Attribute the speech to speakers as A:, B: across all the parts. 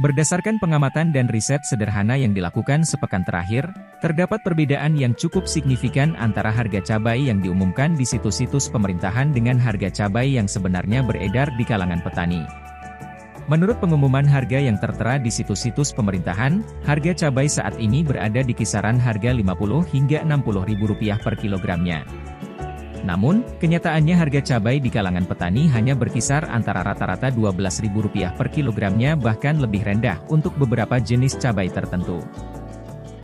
A: Berdasarkan pengamatan dan riset sederhana yang dilakukan sepekan terakhir, terdapat perbedaan yang cukup signifikan antara harga cabai yang diumumkan di situs-situs pemerintahan dengan harga cabai yang sebenarnya beredar di kalangan petani. Menurut pengumuman harga yang tertera di situs-situs pemerintahan, harga cabai saat ini berada di kisaran harga Rp50 hingga Rp60.000 per kilogramnya. Namun, kenyataannya harga cabai di kalangan petani hanya berkisar antara rata-rata Rp12.000 per kilogramnya bahkan lebih rendah untuk beberapa jenis cabai tertentu.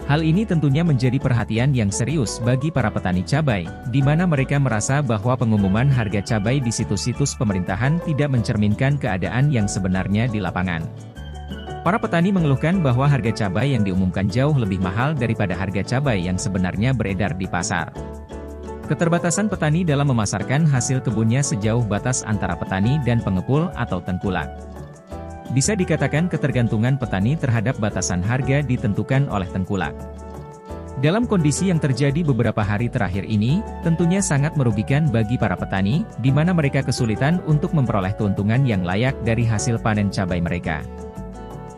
A: Hal ini tentunya menjadi perhatian yang serius bagi para petani cabai, di mana mereka merasa bahwa pengumuman harga cabai di situs-situs pemerintahan tidak mencerminkan keadaan yang sebenarnya di lapangan. Para petani mengeluhkan bahwa harga cabai yang diumumkan jauh lebih mahal daripada harga cabai yang sebenarnya beredar di pasar. Keterbatasan petani dalam memasarkan hasil kebunnya sejauh batas antara petani dan pengepul atau tengkulak. Bisa dikatakan ketergantungan petani terhadap batasan harga ditentukan oleh tengkulak. Dalam kondisi yang terjadi beberapa hari terakhir ini, tentunya sangat merugikan bagi para petani, di mana mereka kesulitan untuk memperoleh keuntungan yang layak dari hasil panen cabai mereka.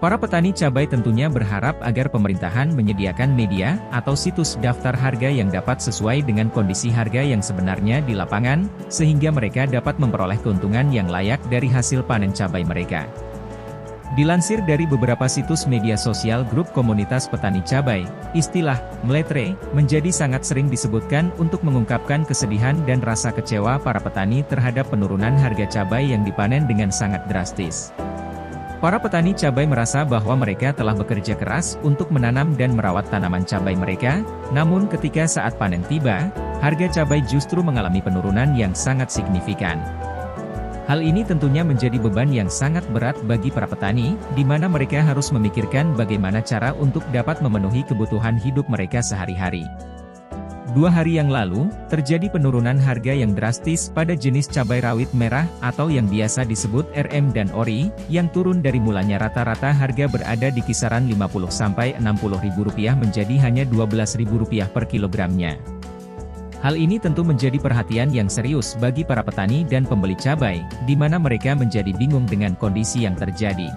A: Para petani cabai tentunya berharap agar pemerintahan menyediakan media atau situs daftar harga yang dapat sesuai dengan kondisi harga yang sebenarnya di lapangan, sehingga mereka dapat memperoleh keuntungan yang layak dari hasil panen cabai mereka. Dilansir dari beberapa situs media sosial grup komunitas petani cabai, istilah "meletre" menjadi sangat sering disebutkan untuk mengungkapkan kesedihan dan rasa kecewa para petani terhadap penurunan harga cabai yang dipanen dengan sangat drastis. Para petani cabai merasa bahwa mereka telah bekerja keras untuk menanam dan merawat tanaman cabai mereka, namun ketika saat panen tiba, harga cabai justru mengalami penurunan yang sangat signifikan. Hal ini tentunya menjadi beban yang sangat berat bagi para petani, di mana mereka harus memikirkan bagaimana cara untuk dapat memenuhi kebutuhan hidup mereka sehari-hari. 2 hari yang lalu, terjadi penurunan harga yang drastis pada jenis cabai rawit merah atau yang biasa disebut RM dan ori, yang turun dari mulanya rata-rata harga berada di kisaran Rp50-Rp60.000 menjadi hanya Rp12.000 per kilogramnya. Hal ini tentu menjadi perhatian yang serius bagi para petani dan pembeli cabai, di mana mereka menjadi bingung dengan kondisi yang terjadi.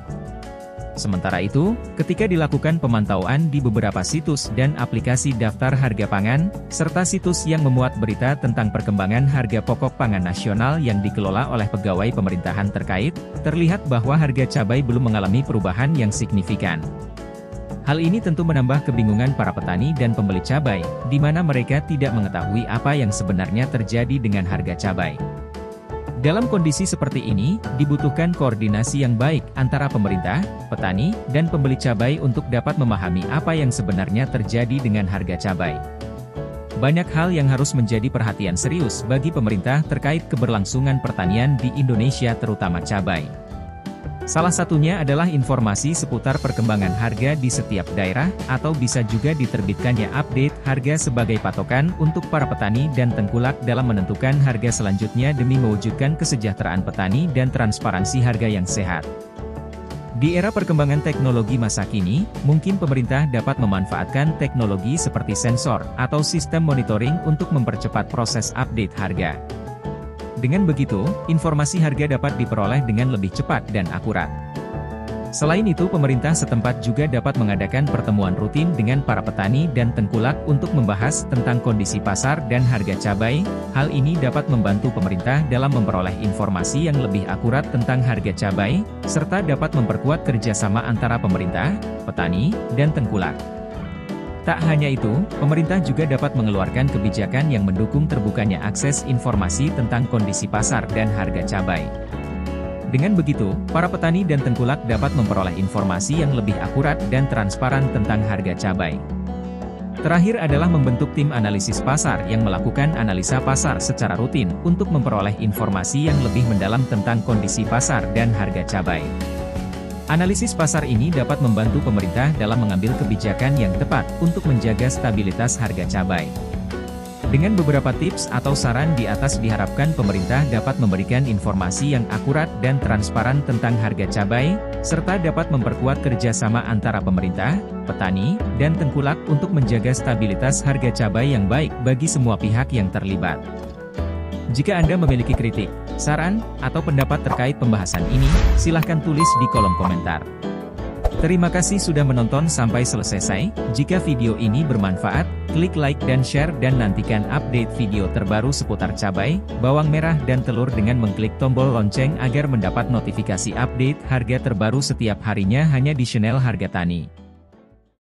A: Sementara itu, ketika dilakukan pemantauan di beberapa situs dan aplikasi daftar harga pangan, serta situs yang memuat berita tentang perkembangan harga pokok pangan nasional yang dikelola oleh pegawai pemerintahan terkait, terlihat bahwa harga cabai belum mengalami perubahan yang signifikan. Hal ini tentu menambah kebingungan para petani dan pembeli cabai, di mana mereka tidak mengetahui apa yang sebenarnya terjadi dengan harga cabai. Dalam kondisi seperti ini, dibutuhkan koordinasi yang baik antara pemerintah, petani, dan pembeli cabai untuk dapat memahami apa yang sebenarnya terjadi dengan harga cabai. Banyak hal yang harus menjadi perhatian serius bagi pemerintah terkait keberlangsungan pertanian di Indonesia terutama cabai. Salah satunya adalah informasi seputar perkembangan harga di setiap daerah, atau bisa juga diterbitkannya update harga sebagai patokan untuk para petani dan tengkulak dalam menentukan harga selanjutnya demi mewujudkan kesejahteraan petani dan transparansi harga yang sehat. Di era perkembangan teknologi masa kini, mungkin pemerintah dapat memanfaatkan teknologi seperti sensor atau sistem monitoring untuk mempercepat proses update harga. Dengan begitu, informasi harga dapat diperoleh dengan lebih cepat dan akurat. Selain itu, pemerintah setempat juga dapat mengadakan pertemuan rutin dengan para petani dan tengkulak untuk membahas tentang kondisi pasar dan harga cabai. Hal ini dapat membantu pemerintah dalam memperoleh informasi yang lebih akurat tentang harga cabai, serta dapat memperkuat kerjasama antara pemerintah, petani, dan tengkulak. Tak hanya itu, pemerintah juga dapat mengeluarkan kebijakan yang mendukung terbukanya akses informasi tentang kondisi pasar dan harga cabai. Dengan begitu, para petani dan tengkulak dapat memperoleh informasi yang lebih akurat dan transparan tentang harga cabai. Terakhir adalah membentuk tim analisis pasar yang melakukan analisa pasar secara rutin untuk memperoleh informasi yang lebih mendalam tentang kondisi pasar dan harga cabai. Analisis pasar ini dapat membantu pemerintah dalam mengambil kebijakan yang tepat untuk menjaga stabilitas harga cabai. Dengan beberapa tips atau saran di atas diharapkan pemerintah dapat memberikan informasi yang akurat dan transparan tentang harga cabai, serta dapat memperkuat kerjasama antara pemerintah, petani, dan tengkulak untuk menjaga stabilitas harga cabai yang baik bagi semua pihak yang terlibat. Jika Anda memiliki kritik, saran, atau pendapat terkait pembahasan ini, silahkan tulis di kolom komentar. Terima kasih sudah menonton sampai selesai. Jika video ini bermanfaat, klik like dan share dan nantikan update video terbaru seputar cabai, bawang merah dan telur dengan mengklik tombol lonceng agar mendapat notifikasi update harga terbaru setiap harinya hanya di channel Harga Tani.